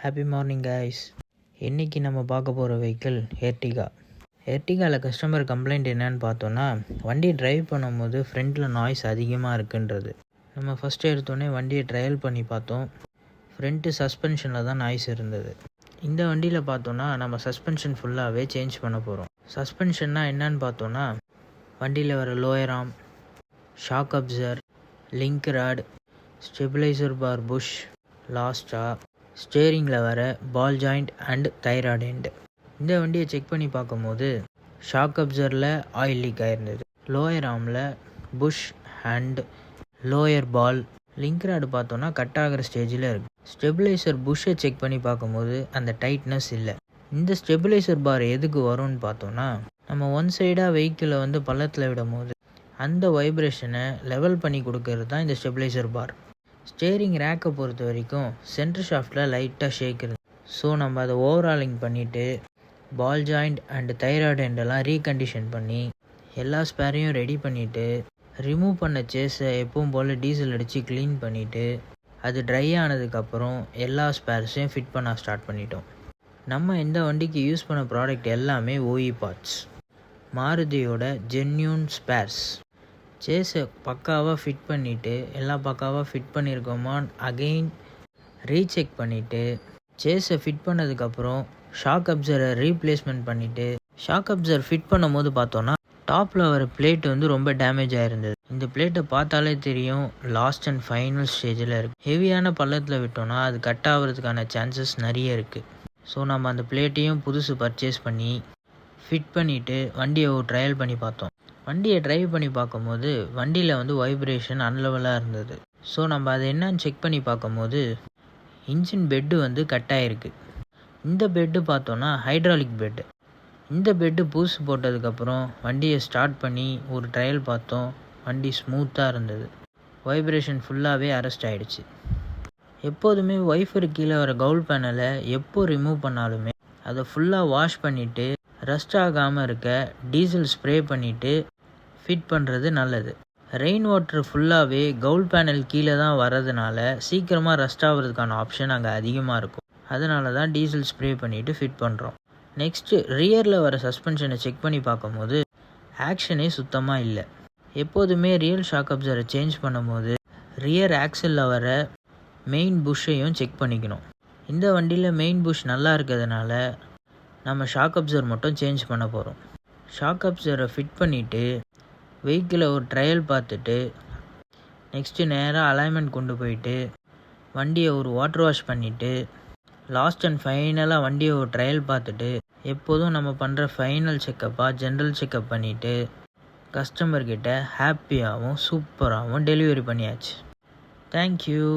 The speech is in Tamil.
Happy morning guys. இன்றைக்கி நம்ம பார்க்க போகிற வெஹிக்கிள் எர்டிகா. எர்டிகாவில் கஸ்டமர் கம்ப்ளைண்ட் என்னன்னு பார்த்தோன்னா, வண்டி டிரைவ் பண்ணும்போது ஃப்ரண்ட்டில் நாய்ஸ் அதிகமாக இருக்குன்றது. நம்ம ஃபஸ்ட்டு எடுத்தோடனே வண்டியை ட்ரையல் பண்ணி பார்த்தோம். ஃப்ரண்ட்டு சஸ்பென்ஷனில் தான் நாய்ஸ் இருந்தது. இந்த வண்டியில் பார்த்தோன்னா நம்ம சஸ்பென்ஷன் ஃபுல்லாகவே சேஞ்ச் பண்ண போகிறோம். சஸ்பென்ஷன்னா என்னன்னு பார்த்தோன்னா, வண்டியில் வர lower arm, shock absorber, link rod, stabiliser bar bush, லாஸ்ட்டாக ஸ்டேரிங்கில் வர ball joint and tie rod end. இந்த வண்டியை செக் பண்ணி பார்க்கும்போது ஷாக் அப்சரில் ஆயில் லீக் ஆயிருந்தது. லோயர் ஆர்மில் bush and lower ball, link rod பார்த்தோன்னா கட் ஆகிற ஸ்டேஜில் இருக்குது. ஸ்டெபிளைசர் புஷ்ஷை செக் பண்ணி பார்க்கும்போது அந்த டைட்னஸ் இல்லை. இந்த ஸ்டெபிளைசர் பார் எதுக்கு வரும்னு பார்த்தோன்னா, நம்ம ஒன் சைடாக வெஹிக்கிளை பள்ளத்தில் விடும் போது அந்த வைப்ரேஷனை லெவல் பண்ணி கொடுக்கறது தான் இந்த ஸ்டெபிளைசர் பார். ஸ்டேரிங் ரேக்கை பொறுத்த வரைக்கும் சென்டர் ஷாஃப்டில் லைட்டாக ஷேக் இருக்குது. ஸோ நம்ம அதை ஓவராலிங் பண்ணிவிட்டு பால் ஜாயிண்ட் அண்ட் தைராய்டு எண்டெல்லாம் ரீகண்டிஷன் பண்ணி எல்லா ஸ்பேரையும் ரெடி பண்ணிவிட்டு ரிமூவ் பண்ண சேஸை எப்பவும் போல் டீசல் அடித்து க்ளீன் பண்ணிவிட்டு அது ட்ரை ஆனதுக்கப்புறம் எல்லா ஸ்பேர்ஸையும் ஃபிட் பண்ண ஸ்டார்ட் பண்ணிட்டோம். நம்ம இந்த வண்டிக்கு யூஸ் பண்ண ப்ராடக்ட் எல்லாமே ஓஇ பார்ட்ஸ், மாருதியோட ஜென்யூன் ஸ்பேர்ஸ். சேஸை பக்காவாக ஃபிட் பண்ணிவிட்டு எல்லாம் பக்காவாக ஃபிட் பண்ணியிருக்கோமான்னு அகெயின் ரீசெக் பண்ணிவிட்டு சேஸை ஃபிட் பண்ணதுக்கப்புறம் ஷாக் அப்சரை ரீப்ளேஸ்மெண்ட் பண்ணிவிட்டு ஷாக் அப்சர் ஃபிட் பண்ணும் போது பார்த்தோன்னா டாப்பில் வர பிளேட் ரொம்ப டேமேஜ் ஆகிருந்தது. இந்த பிளேட்டை பார்த்தாலே தெரியும் லாஸ்ட் அண்ட் ஃபைனல் ஸ்டேஜில் இருக்குது. ஹெவியான பள்ளத்தில் விட்டோன்னா அது கட் ஆகிறதுக்கான சான்சஸ் நிறைய இருக்குது. ஸோ நம்ம அந்த பிளேட்டையும் புதுசு பர்ச்சேஸ் பண்ணி ஃபிட் பண்ணிவிட்டு வண்டியை ட்ரையல் பண்ணி பார்த்தோம். வண்டியை ட்ரைவ் பண்ணி பார்க்கும்போது வண்டியில் வைப்ரேஷன் அன்லெவலாக இருந்தது. ஸோ நம்ம அதை என்னன்னு செக் பண்ணி பார்க்கும்போது இன்ஜின் பெட்டு கட் ஆகிருக்கு. இந்த பெட்டு பார்த்தோன்னா ஹைட்ராலிக் பெட்டு. இந்த பெட்டு பூசு போட்டதுக்கப்புறம் வண்டியை ஸ்டார்ட் பண்ணி ஒரு ட்ரையல் பார்த்தோம். வண்டி ஸ்மூத்தாக இருந்தது. வைப்ரேஷன் ஃபுல்லாகவே அரெஸ்ட் ஆகிடுச்சு. எப்போதுமே வைஃபர் கீழே வர கவுல் பேனலை எப்போ ரிமூவ் பண்ணாலுமே அதை ஃபுல்லாக வாஷ் பண்ணிவிட்டு ரஸ்ட் ஆகாமல் இருக்க டீசல் ஸ்ப்ரே பண்ணிவிட்டு ஃபிட் பண்ணுறது நல்லது. ரெயின் வாட்டர் ஃபுல்லாகவே கவுல் பேனல் கீழே தான் வரதுனால சீக்கிரமாக ரஸ்ட் ஆகிறதுக்கான ஆப்ஷன் அங்கே அதிகமாக இருக்கும். அதனால தான் டீசல் ஸ்ப்ரே பண்ணிவிட்டு ஃபிட் பண்ணுறோம். நெக்ஸ்ட்டு ரியரில் வர சஸ்பென்ஷனை செக் பண்ணி பார்க்கும்போது ஆக்ஷனே சுத்தமாக இல்லை. எப்போதுமே ரியல் ஷாக் அப்சரை சேஞ்ச் பண்ணும்போது ரியர் ஆக்சலில் வர மெயின் புஷ்ஷையும் செக் பண்ணிக்கணும். இந்த வண்டியில் மெயின் புஷ் நல்லா இருக்கிறதுனால நம்ம ஷாக் அப்சர் மட்டும் சேஞ்ச் பண்ண போகிறோம். ஷாக் அப்சரை ஃபிட் பண்ணிவிட்டு வெஹிக்கிளை ஒரு ட்ரையல் பார்த்துட்டு நெக்ஸ்ட்டு நேராக அலைன்மெண்ட் கொண்டு போயிட்டு வண்டியை ஒரு வாட்டர் வாஷ் பண்ணிவிட்டு லாஸ்ட் அண்ட் ஃபைனலாக வண்டியை ஒரு ட்ரையல் பார்த்துட்டு எப்போதும் நம்ம பண்ணுற ஃபைனல் செக்கப்பாக ஜென்ரல் செக்கப் பண்ணிவிட்டு கஸ்டமர்கிட்ட ஹாப்பியாகவும் சூப்பராகவும் டெலிவரி பண்ணியாச்சு. தேங்க்யூ.